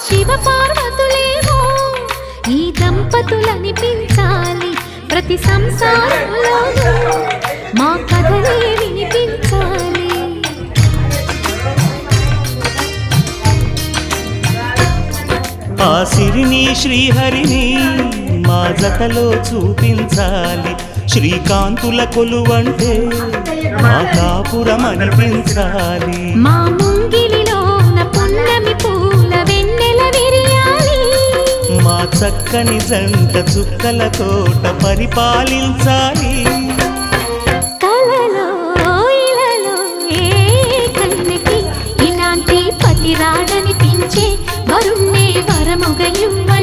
శివ పార్వతులేమో ఈ దంపతులనిపించాలి ప్రతి సంసారంలో మా కథలే వినిపించాలి. ఆ సిరిని శ్రీహరిని మా జతలో చూపించాలి. శ్రీకాంతుల కొలువంటే మా కాపురం అనిపించాలి. మా ముంగిలిలో పున్నమి పూల వెన్నెల విరియాలి. మా చక్కని జంట చుక్కల తోట పరిపాలించాలి. కలలో ఇలలో ఏ కన్నెకి ఇలాంటి పతి రాడనిపించే వరుణ్ణే వరముగ ఇవ్వండి.